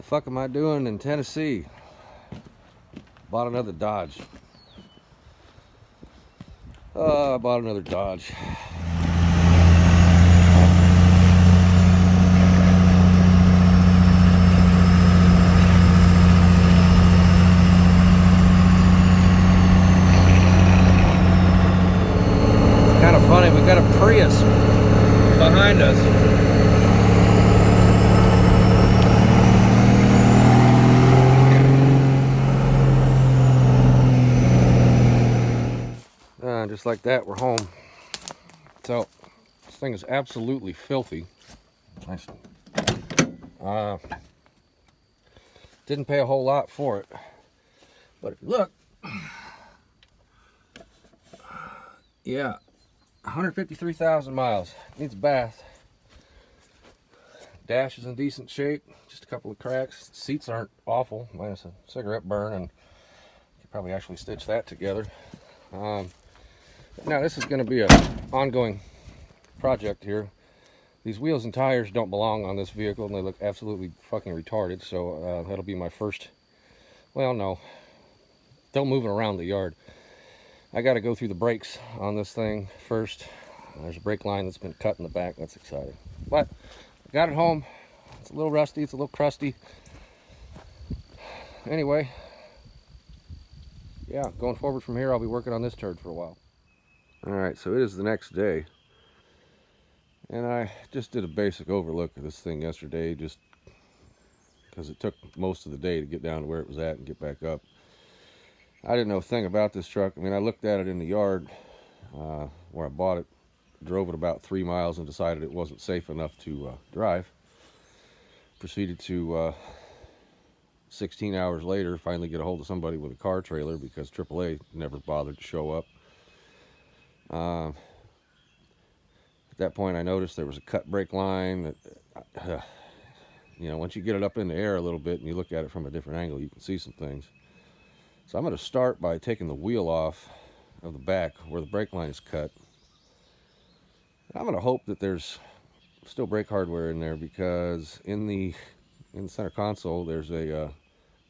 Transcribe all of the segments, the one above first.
fuck am I doing in Tennessee? Bought another Dodge. I bought another Dodge. It's kind of funny, we got a Prius behind us. Just like that, we're home. So this thing is absolutely filthy. Nice. Didn't pay a whole lot for it, but if you look, yeah, 153,000 miles. Needs a bath. Dash is in decent shape. Just a couple of cracks. Seats aren't awful, minus a cigarette burn, and you could probably actually stitch that together. Now this is going to be an ongoing project here. These wheels and tires don't belong on this vehicle, and they look absolutely fucking retarded. So that'll be my first. Well, no, don't move it around the yard. I got to go through the brakes on this thing first. There's a brake line that's been cut in the back. That's exciting. But I got it home. It's a little rusty. It's a little crusty. Anyway, yeah, going forward from here, I'll be working on this turd for a while. Alright, so it is the next day, and I just did a basic overlook of this thing yesterday, just because it took most of the day to get down to where it was at and get back up. I didn't know a thing about this truck. I mean, I looked at it in the yard where I bought it, drove it about 3 miles and decided it wasn't safe enough to drive. Proceeded to 16 hours later finally get a hold of somebody with a car trailer because AAA never bothered to show up. At that point I noticed there was a cut brake line that, you know, once you get it up in the air a little bit and you look at it from a different angle, you can see some things. So I'm going to start by taking the wheel off of the back where the brake line is cut. I'm going to hope that there's still brake hardware in there, because in the center console there's a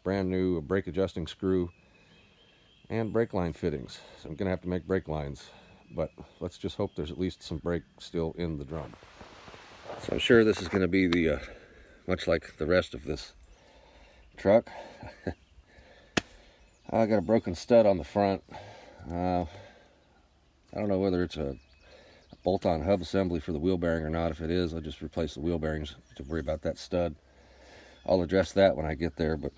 brand new brake adjusting screw and brake line fittings. So I'm going to have to make brake lines. But let's just hope there's at least some brake still in the drum. So I'm sure this is going to be the, much like the rest of this truck. I got a broken stud on the front. I don't know whether it's a bolt-on hub assembly for the wheel bearing or not. If it is, I'll just replace the wheel bearings to worry about that stud. I'll address that when I get there, but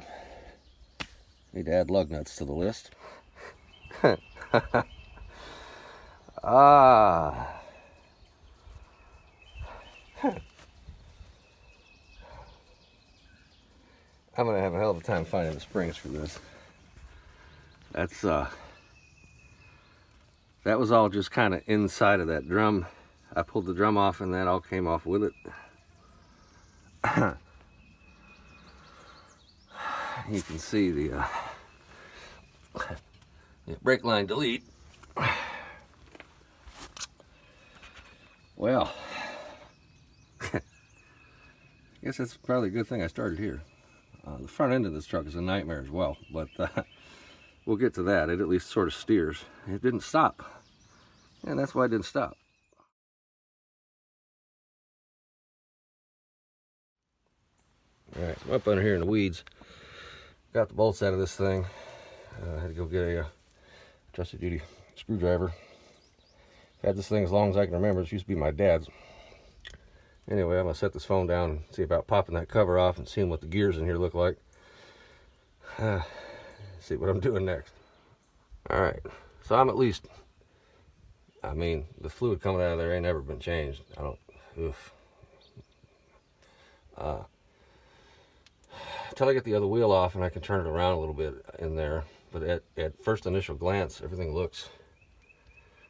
need to add lug nuts to the list. I'm gonna have a hell of a time finding the springs for this. That's that was all just kind of inside of that drum. I pulled the drum off and that all came off with it. You can see the brake line delete. Well, I guess that's probably a good thing I started here. The front end of this truck is a nightmare as well, but we'll get to that. It at least sort of steers. It didn't stop, and that's why it didn't stop. Alright, I'm up under here in the weeds. Got the bolts out of this thing. I had to go get a trusted duty screwdriver. I've had this thing as long as I can remember. It used to be my dad's. Anyway, I'm going to set this phone down and see about popping that cover off and seeing what the gears in here look like. See what I'm doing next. Alright, so I'm at least, I mean, the fluid coming out of there ain't never been changed. I don't, oof. Until I get the other wheel off and I can turn it around a little bit in there. But at first initial glance, everything looks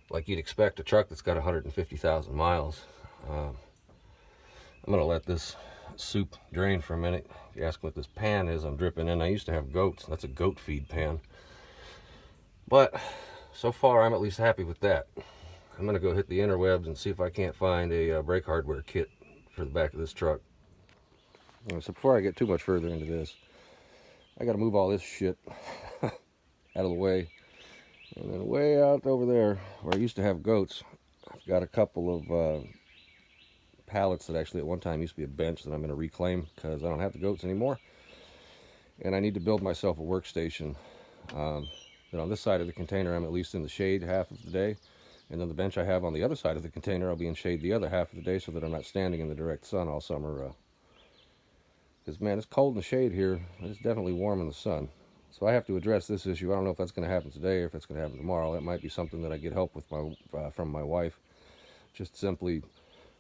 like you'd expect a truck that's got 150,000 miles. I'm going to let this soup drain for a minute. If you ask what this pan is I'm dripping in, I used to have goats. That's a goat feed pan. But so far, I'm at least happy with that. I'm going to go hit the interwebs and see if I can't find a brake hardware kit for the back of this truck. So before I get too much further into this, I got to move all this shit out of the way. And then way out over there, where I used to have goats, I've got a couple of pallets that actually at one time used to be a bench that I'm going to reclaim because I don't have the goats anymore. And I need to build myself a workstation. That on this side of the container, I'm at least in the shade half of the day. And then the bench I have on the other side of the container, I'll be in shade the other half of the day so that I'm not standing in the direct sun all summer. Because, man, it's cold in the shade here. It's definitely warm in the sun. So I have to address this issue. I don't know if that's going to happen today or if it's going to happen tomorrow. That might be something that I get help with from my wife. Just simply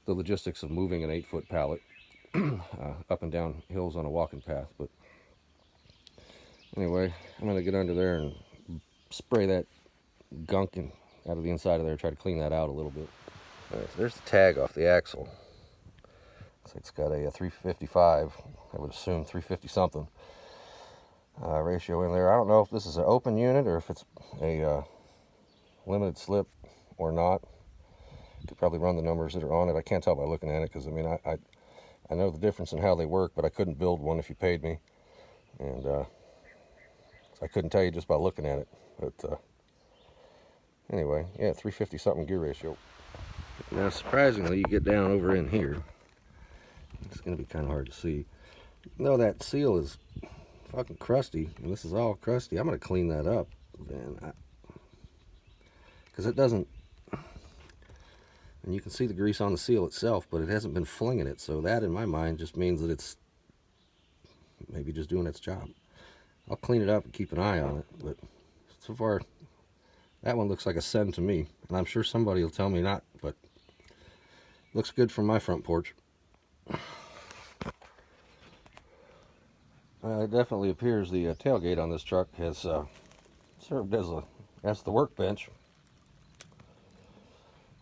the logistics of moving an 8-foot pallet up and down hills on a walking path. But anyway, I'm going to get under there and spray that gunk out of the inside of there, try to clean that out a little bit. All right, so there's the tag off the axle. So it's got a 355, I would assume 350 something ratio in there. I don't know if this is an open unit or if it's a limited slip or not. You could probably run the numbers that are on it. I can't tell by looking at it because, I mean, I know the difference in how they work, but I couldn't build one if you paid me. And so I couldn't tell you just by looking at it. But anyway, yeah, 350 something gear ratio. Now, surprisingly, you get down over in here. It's going to be kind of hard to see. Even though that seal is fucking crusty, and this is all crusty, I'm going to clean that up. Because it doesn't... And you can see the grease on the seal itself, but it hasn't been flinging it. So that, in my mind, just means that it's maybe just doing its job. I'll clean it up and keep an eye on it. But so far, that one looks like a send to me. And I'm sure somebody will tell me not, but looks good from my front porch. It definitely appears the tailgate on this truck has served as the workbench.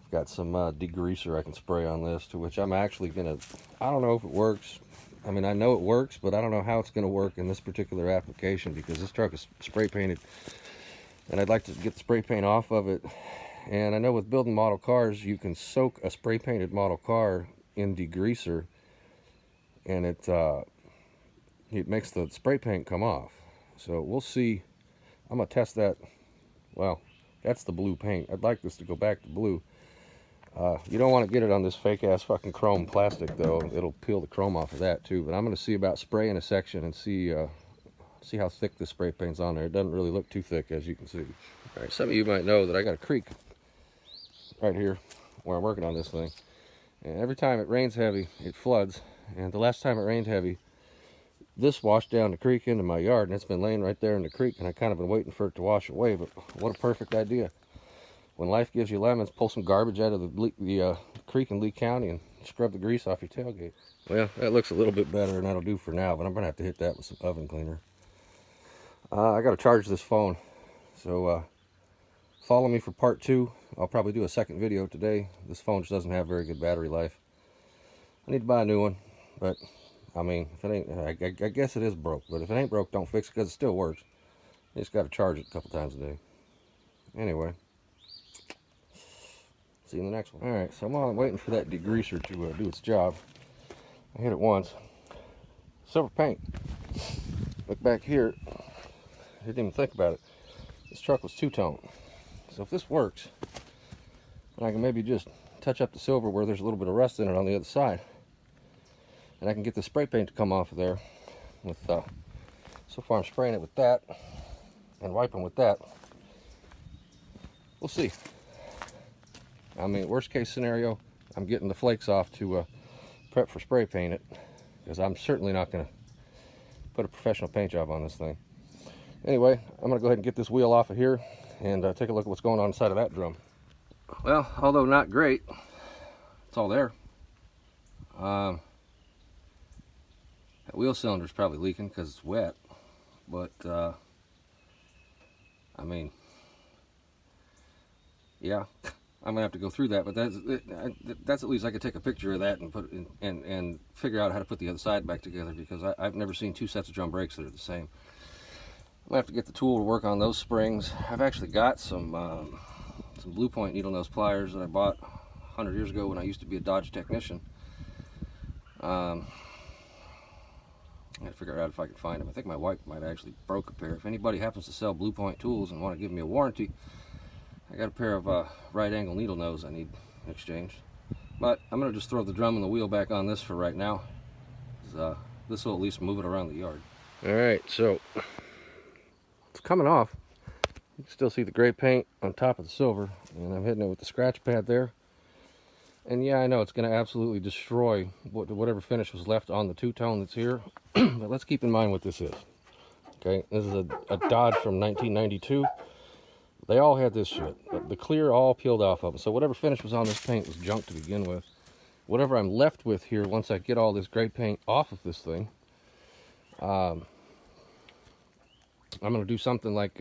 I've got some degreaser I can spray on this, to which I'm actually going to, I don't know if it works. I mean, I know it works, but I don't know how it's going to work in this particular application because this truck is spray painted and I'd like to get the spray paint off of it. And I know with building model cars, you can soak a spray painted model car in degreaser and it makes the spray paint come off. So we'll see. I'm going to test that. Well, that's the blue paint. I'd like this to go back to blue. You don't want to get it on this fake ass fucking chrome plastic though. It'll peel the chrome off of that too. But I'm going to see about spraying a section and see how thick the spray paint's on there. It doesn't really look too thick, as you can see. All right, some of you might know that I got a creek right here where I'm working on this thing. And every time it rains heavy, it floods. And the last time it rained heavy, this washed down the creek into my yard, and it's been laying right there in the creek, and I kind of been waiting for it to wash away. But what a perfect idea. When life gives you lemons, pull some garbage out of the creek in Lee County and scrub the grease off your tailgate. Well, that looks a little bit better, and that'll do for now, but I'm going to have to hit that with some oven cleaner. I got to charge this phone, so follow me for part 2. I'll probably do a second video today. This phone just doesn't have very good battery life. I need to buy a new one, but I mean, if it ain't, I guess it is broke, but if it ain't broke, don't fix it because it still works. You just got to charge it a couple times a day. Anyway, see you in the next one. All right, so while I'm waiting for that degreaser to do its job, I hit it once. Silver paint. Look back here. I didn't even think about it. This truck was two-tone. So if this works, then I can maybe just touch up the silver where there's a little bit of rust in it on the other side. And I can get the spray paint to come off of there with, so far I'm spraying it with that and wiping with that. We'll see. I mean, worst case scenario, I'm getting the flakes off to prep for spray paint it, because I'm certainly not going to put a professional paint job on this thing. Anyway, I'm going to go ahead and get this wheel off of here and take a look at what's going on inside of that drum. Well, although not great, it's all there. That wheel cylinder's probably leaking because it's wet, but I mean, yeah, I'm gonna have to go through that. But that's at least I could take a picture of that and put it in, and figure out how to put the other side back together, because I've never seen two sets of drum brakes that are the same. I'm gonna have to get the tool to work on those springs. I've actually got some Blue Point needle nose pliers that I bought 100 years ago when I used to be a Dodge technician. I gotta figure out if I can find them. I think my wife might have actually broke a pair. If anybody happens to sell Blue Point tools and want to give me a warranty, I got a pair of right angle needle nose I need exchanged. But I'm gonna just throw the drum and the wheel back on this for right now. This will at least move it around the yard. All right, so it's coming off. You can still see the gray paint on top of the silver, and I'm hitting it with the scratch pad there. And yeah, I know it's going to absolutely destroy whatever finish was left on the two-tone that's here. But let's keep in mind what this is. Okay, this is a Dodge from 1992. They all had this shit. The clear all peeled off of them. So whatever finish was on this paint was junk to begin with. Whatever I'm left with here, once I get all this gray paint off of this thing, I'm going to do something like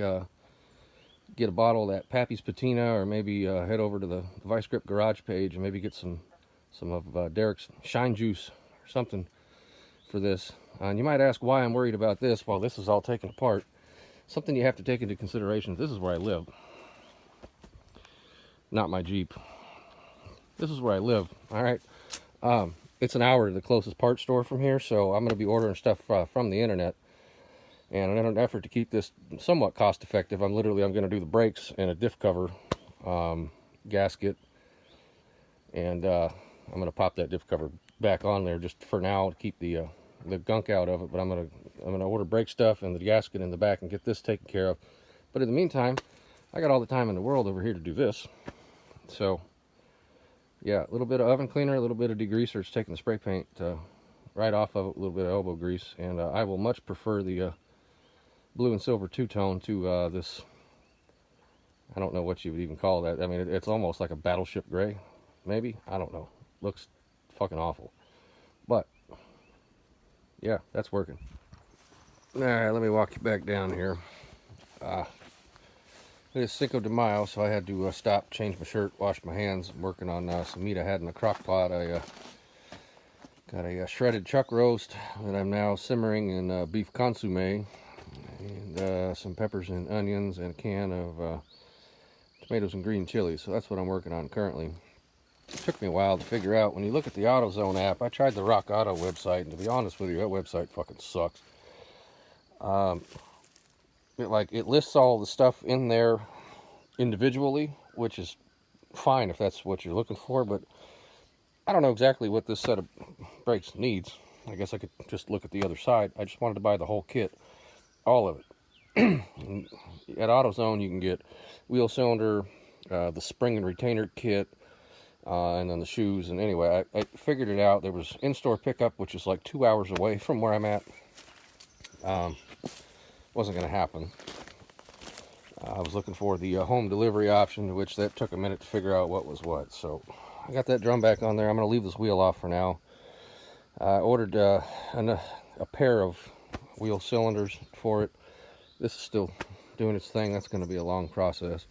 get a bottle of that Pappy's Patina, or maybe head over to the Vice Grip Garage page and maybe get some of Derek's Shine Juice or something for this. And you might ask why I'm worried about this while this is all taken apart. Something you have to take into consideration. This is where I live, not my Jeep. This is where I live. All right. It's an hour to the closest parts store from here, so I'm going to be ordering stuff from the internet. And in an effort to keep this somewhat cost effective, I'm going to do the brakes and a diff cover gasket, and I'm going to pop that diff cover back on there just for now to keep the gunk out of it. But I'm going to order brake stuff and the gasket in the back and get this taken care of. But in the meantime, I got all the time in the world over here to do this. So yeah, a little bit of oven cleaner, a little bit of degreaser. It's taking the spray paint right off of it, a little bit of elbow grease, and I will much prefer the blue and silver two-tone to this, I don't know what you would even call that. I mean, it's almost like a battleship gray, maybe. I don't know. Looks fucking awful. But yeah, that's working. All right, let me walk you back down here. It's Cinco de Mayo, so I had to stop, change my shirt, wash my hands. I'm working on some meat I had in the crock pot. I got a shredded chuck roast that I'm now simmering in beef consomme, and some peppers and onions, and a can of tomatoes and green chilies. So that's what I'm working on currently. It took me a while to figure out. When you look at the AutoZone app, I tried the Rock Auto website, and to be honest with you, that website fucking sucks. It lists all the stuff in there individually, which is fine if that's what you're looking for, but I don't know exactly what this set of brakes needs. I guess I could just look at the other side. I just wanted to buy the whole kit, all of it. At AutoZone, you can get wheel cylinder, the spring and retainer kit, and then the shoes. And anyway, I figured it out. There was in-store pickup, which is like 2 hours away from where I'm at. Wasn't going to happen. I was looking for the home delivery option, which that took a minute to figure out what was what. So I got that drum back on there. I'm going to leave this wheel off for now. I ordered a pair of wheel cylinders for it. This is still doing its thing. That's going to be a long process.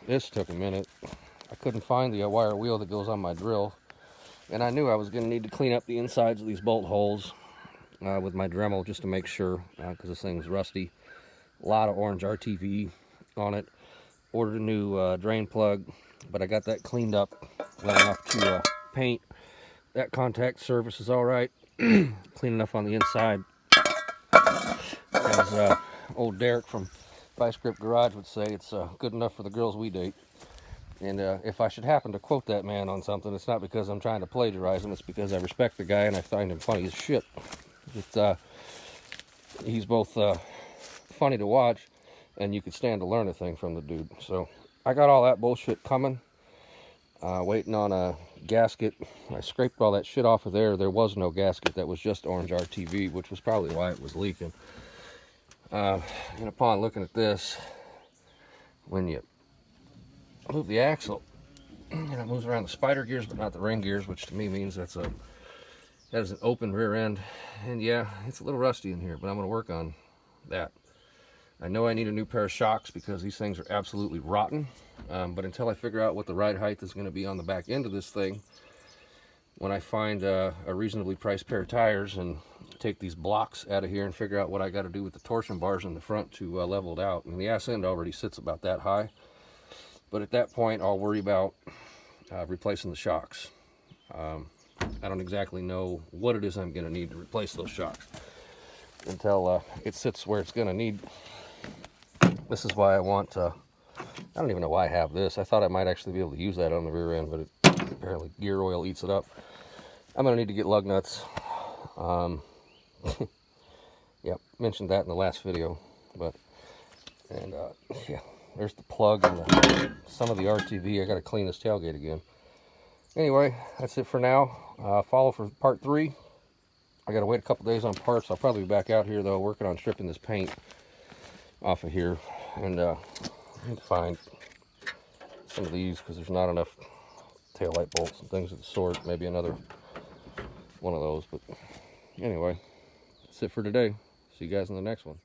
This took a minute. I couldn't find the wire wheel that goes on my drill, and I knew I was going to need to clean up the insides of these bolt holes with my Dremel just to make sure, because this thing's rusty. A lot of orange RTV on it. Ordered a new drain plug, but I got that cleaned up well enough to paint. That contact surface is all right. Clean enough on the inside. As old Derek from Vice Grip Garage would say, it's good enough for the girls we date. And if I should happen to quote that man on something, it's not because I'm trying to plagiarize him. It's because I respect the guy and I find him funny as shit. He's both funny to watch, and you could stand to learn a thing from the dude. So I got all that bullshit coming. Waiting on a gasket. I scraped all that shit off of there. There was no gasket. That was just orange RTV, which was probably why it was leaking. And upon looking at this, when you move the axle, it moves around the spider gears, but not the ring gears, which to me means that is an open rear end. And yeah, it's a little rusty in here, but I'm going to work on that. I know I need a new pair of shocks because these things are absolutely rotten. But until I figure out what the ride height is going to be on the back end of this thing, when I find a reasonably priced pair of tires and take these blocks out of here and figure out what I got to do with the torsion bars in the front to level it out. I mean, the ass end already sits about that high. But at that point, I'll worry about replacing the shocks. I don't exactly know what it is I'm going to need to replace those shocks until it sits where it's going to need. This is why I want, I don't even know why I have this. I thought I might actually be able to use that on the rear end, but apparently gear oil eats it up. I'm going to need to get lug nuts. Yep, mentioned that in the last video, but, and yeah, there's the plug and some of the RTV. I got to clean this tailgate again. Anyway, that's it for now. Follow for part 3. I got to wait a couple days on parts. I'll probably be back out here, though, working on stripping this paint off of here. And I need to find some of these because there's not enough taillight bolts and things of the sort. Maybe another one of those. But anyway, that's it for today. See you guys in the next one.